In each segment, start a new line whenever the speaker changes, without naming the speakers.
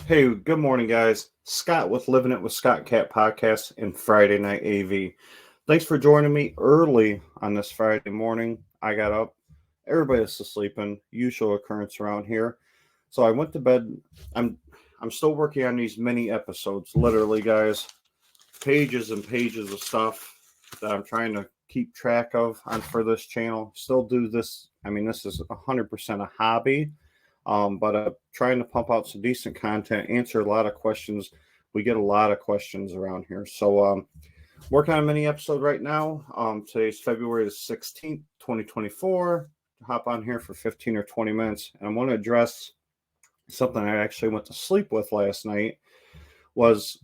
Hey, good morning, guys. Scott with Living It with Scott Cat podcast and Friday Night AV. Thanks for joining me early on this Friday morning. I got up. Everybody's sleeping. Usual occurrence around here. So I went to bed. I'm I'm still working on these mini episodes. Literally, guys, pages and pages of stuff that I'm trying to keep track of on for this channel. Still do this. I mean, this is 100% a hobby, but trying to pump out some decent content, answer a lot of questions. We get a lot of questions around here. So, working on a mini episode right now. Today's February the 16th, 2024. Hop on here for 15 or 20 minutes, and I want to address something I actually went to sleep with last night. Was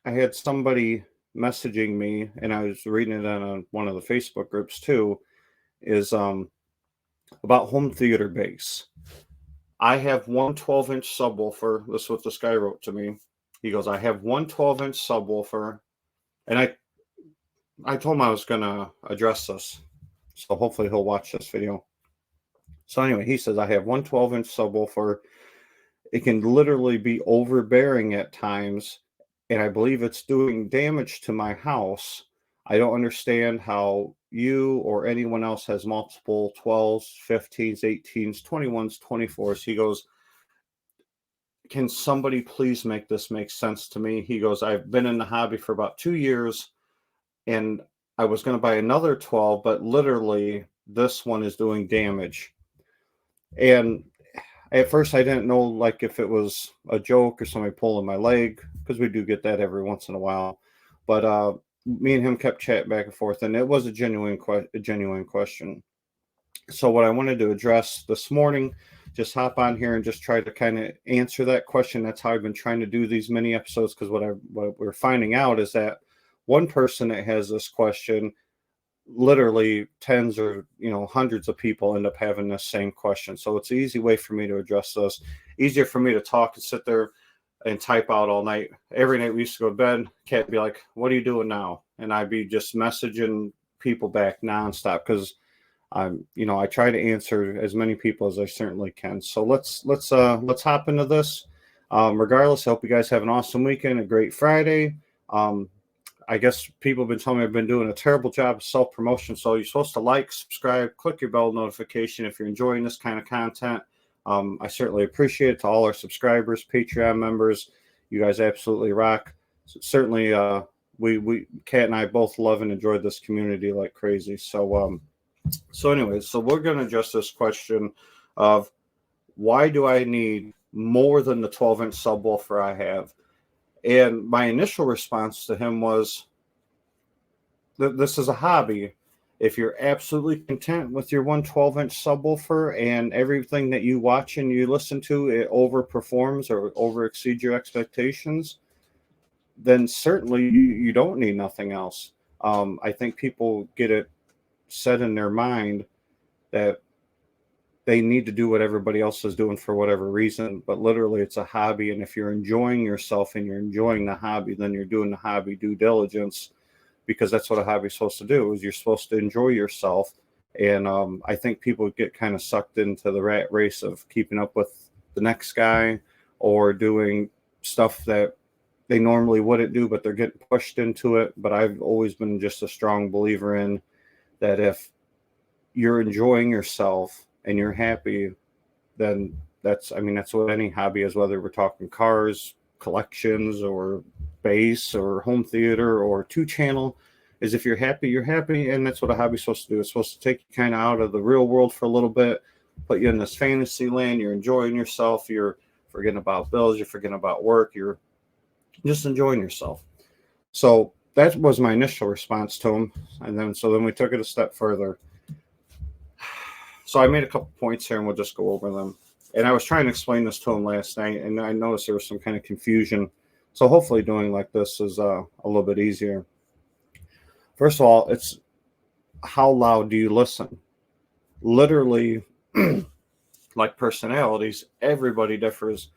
I had somebody messaging me, and I was reading it on one of the Facebook groups too, is about home theater bass. I have one 12-inch subwoofer. This is what this guy wrote to me. He goes, I have one 12-inch subwoofer. And I told him I was going to address this. So hopefully he'll watch this video. So anyway, he says, I have one 12-inch subwoofer. It can literally be overbearing at times. And I believe it's doing damage to my house. I don't understand how you or anyone else has multiple 12s, 15s, 18s, 21s, 24s. He goes, can somebody please make this make sense to me? He goes, I've been in the hobby for about 2 years and I was going to buy another 12, but literally this one is doing damage. And at first I didn't know like if it was a joke or somebody pulling my leg, because we do get that every once in a while. But me and him kept chatting back and forth, and it was a genuine question. So what I wanted to address this morning, just hop on here and just try to kind of answer that question. That's how I've been trying to do these mini episodes, because what we're finding out is that one person that has this question, literally tens or hundreds of people end up having this same question. So it's an easy way for me to address this. Easier for me to talk and sit there and type out all night. Every night we used to go to bed, Cat would be like, what are you doing now? And I'd be just messaging people back nonstop, because I try to answer as many people as I certainly can. So let's hop into this. Regardless, I hope you guys have an awesome weekend, a great Friday. I guess people have been telling me I've been doing a terrible job of self-promotion. So you're supposed to like, subscribe, click your bell notification if you're enjoying this kind of content. I certainly appreciate it. To all our subscribers, Patreon members, you guys absolutely rock. Certainly, we Kat and I both love and enjoy this community like crazy. So anyways, so we're going to address this question of why do I need more than the 12-inch subwoofer I have? And my initial response to him was that this is a hobby. If you're absolutely content with your 112-inch subwoofer and everything that you watch and you listen to, it overperforms or overexceeds your expectations, then certainly you don't need nothing else. I think people get it set in their mind that they need to do what everybody else is doing for whatever reason, but literally it's a hobby. And if you're enjoying yourself and you're enjoying the hobby, then you're doing the hobby due diligence, because that's what a hobby is supposed to do. Is you're supposed to enjoy yourself. And I think people get kind of sucked into the rat race of keeping up with the next guy or doing stuff that they normally wouldn't do, but they're getting pushed into it. But I've always been just a strong believer in that if you're enjoying yourself and you're happy, then that's what any hobby is, whether we're talking cars, collections, or bass, or home theater, or 2-channel, is if you're happy, you're happy. And that's what a hobby's supposed to do. It's supposed to take you kind of out of the real world for a little bit, put you in this fantasy land. You're enjoying yourself. You're forgetting about bills. You're forgetting about work. You're just enjoying yourself. So that was my initial response to him. And then we took it a step further. So I made a couple points here, and we'll just go over them. And I was trying to explain this to him last night, and I noticed there was some kind of confusion. So hopefully doing like this is a little bit easier. First of all, it's how loud do you listen? Literally, like personalities, everybody differs.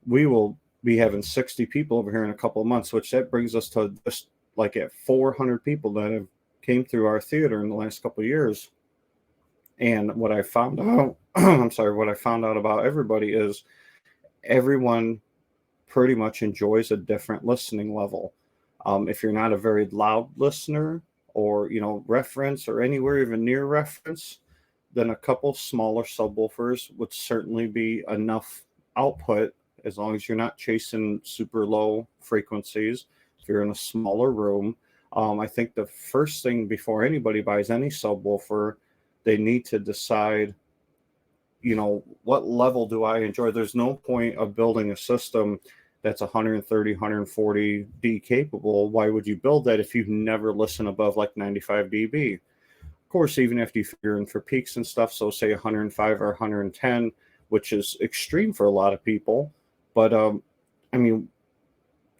We will be having 60 people over here in a couple of months, which that brings us to just like at 400 people that have came through our theater in the last couple of years. And what I found out, what I found out about everybody is everyone pretty much enjoys a different listening level. If you're not a very loud listener, or reference, or anywhere even near reference, then a couple smaller subwoofers would certainly be enough output, as long as you're not chasing super low frequencies. If you're in a smaller room, I think the first thing before anybody buys any subwoofer, they need to decide, what level do I enjoy? There's no point of building a system that's 130, 140 D capable. Why would you build that if you never listen above like 95 dB? Of course, even if you figure in for peaks and stuff, so say 105 or 110, which is extreme for a lot of people. But I mean,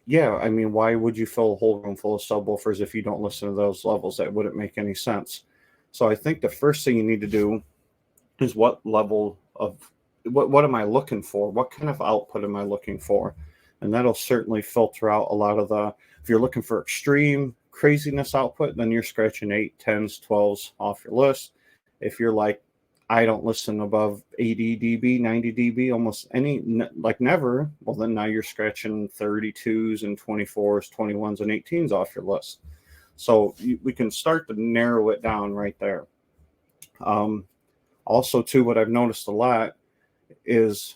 yeah, I mean, why would you fill a whole room full of subwoofers if you don't listen to those levels? That wouldn't make any sense. So I think the first thing you need to do is what level of what am I looking for? What kind of output am I looking for? And that'll certainly filter out a lot of if you're looking for extreme craziness output, then you're scratching 8, 10s, 12s off your list. If you're like, I don't listen above 80 dB, 90 dB, almost like never, well, then now you're scratching 32s and 24s, 21s, and 18s off your list. So we can start to narrow it down right there. Also, too, what I've noticed a lot is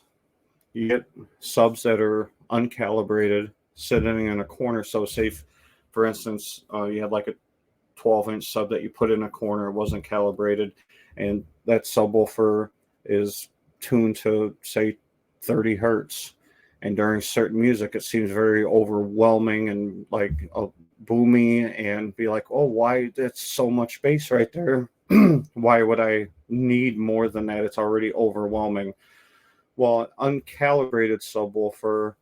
you get subs that are uncalibrated sitting in a corner. So say, for instance, you had like a 12-inch sub that you put in a corner, it wasn't calibrated, and that subwoofer is tuned to, say, 30 hertz. And during certain music, it seems very overwhelming and like boomy, and be like, oh, why? That's so much bass right there. Why would I need more than that? It's already overwhelming. Well, uncalibrated subwoofer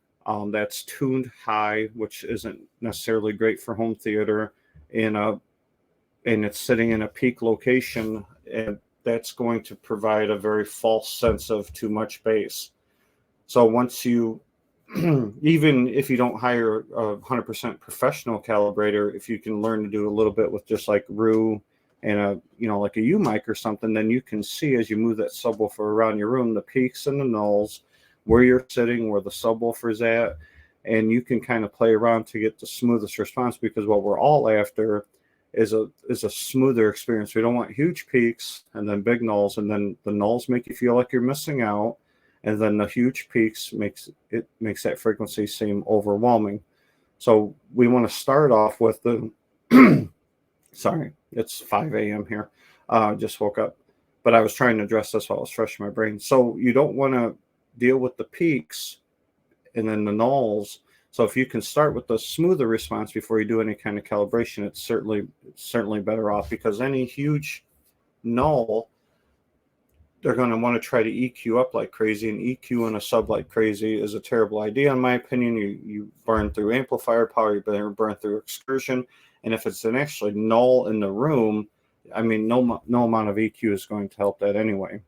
that's tuned high, which isn't necessarily great for home theater, and it's sitting in a peak location, and that's going to provide a very false sense of too much bass. So once you, even if you don't hire a 100% professional calibrator, if you can learn to do a little bit with just like Rue and like a U mic or something, then you can see as you move that subwoofer around your room, the peaks and the nulls, where you're sitting, where the subwoofer's at, and you can kind of play around to get the smoothest response, because what we're all after is a smoother experience. We don't want huge peaks and then big nulls, and then the nulls make you feel like you're missing out, and then the huge peaks makes that frequency seem overwhelming. So we want to start off with the sorry, it's 5 a.m. here. Just woke up, but I was trying to address this while I was fresh in my brain. So you don't want to deal with the peaks and then the nulls. So if you can start with the smoother response before you do any kind of calibration, it's certainly better off, because any huge null, they're going to want to try to EQ up like crazy, and EQ in a sub like crazy is a terrible idea, in my opinion. You burn through amplifier power, you burn through excursion, and if it's an actually null in the room, I mean, no amount of EQ is going to help that anyway.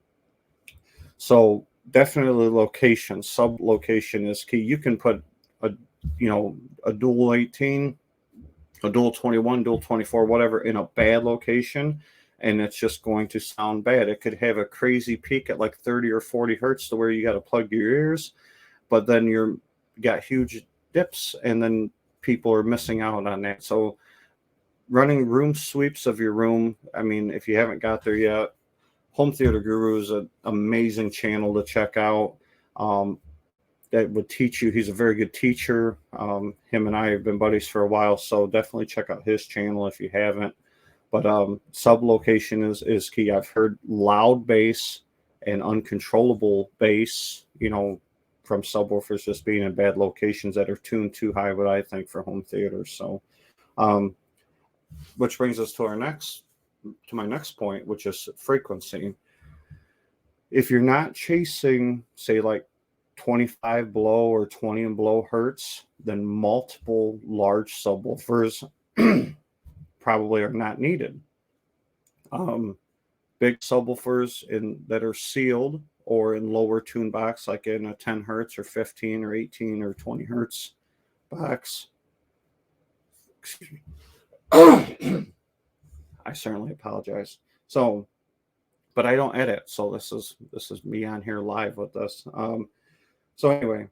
So definitely location, sub location is key. You can put a dual 18, a dual 21, dual 24, whatever, in a bad location, and it's just going to sound bad. It could have a crazy peak at like 30 or 40 hertz to where you got to plug your ears, but then you got huge dips, and then people are missing out on that. So running room sweeps of your room, I mean, if you haven't got there yet, Home Theater Guru is an amazing channel to check out. That would teach you. He's a very good teacher. Him and I have been buddies for a while, so definitely check out his channel if you haven't. But sub-location is key. I've heard loud bass and uncontrollable bass, from subwoofers just being in bad locations that are tuned too high, what I think, for home theater. So, which brings us to my next point, which is frequency. If you're not chasing, say, like 25 below or 20 and below hertz, then multiple large subwoofers probably are not needed. Big subwoofers that are sealed or in lower tune box, like in a 10 hertz or 15 or 18 or 20 hertz box. Excuse me. I certainly apologize. So, but I don't edit, so this is me on here live with this. So anyway,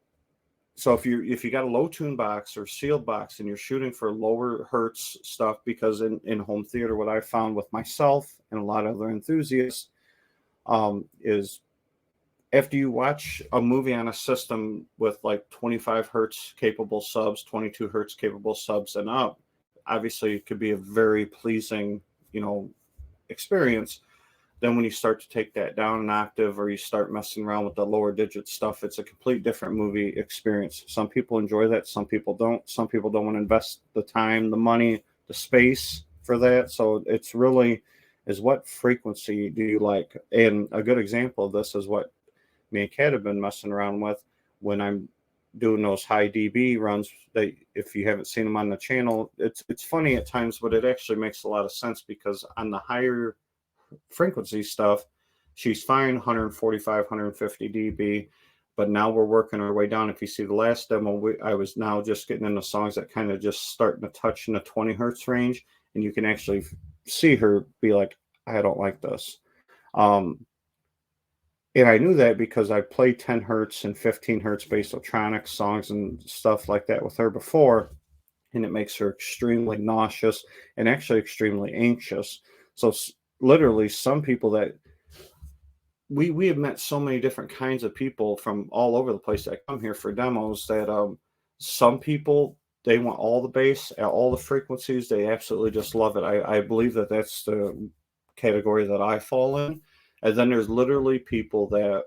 So if you got a low tune box or sealed box and you're shooting for lower hertz stuff, because in home theater, what I found with myself and a lot of other enthusiasts is after you watch a movie on a system with like 25 hertz capable subs, 22 hertz capable subs and up, obviously it could be a very pleasing, experience. Then when you start to take that down an octave or you start messing around with the lower digit stuff, it's a complete different movie experience. Some people enjoy that, some people don't. Some people don't want to invest the time, the money, the space for that. So it's really is what frequency do you like? And a good example of this is what me and Kat have been messing around with when I'm doing those high dB runs. That if you haven't seen them on the channel, it's funny at times, but it actually makes a lot of sense because on the higher frequency stuff, she's fine 145, 150 dB. But now we're working our way down. If you see the last demo, I was now just getting into songs that kind of just starting to touch in the 20 hertz range, and you can actually see her be like, I don't like this. And I knew that because I played 10 hertz and 15 hertz Bassotronic songs and stuff like that with her before, and it makes her extremely nauseous and actually extremely anxious. So literally some people that we have met so many different kinds of people from all over the place that come here for demos that some people, they want all the bass at all the frequencies. They absolutely just love it. I believe that that's the category that I fall in. And then there's literally people that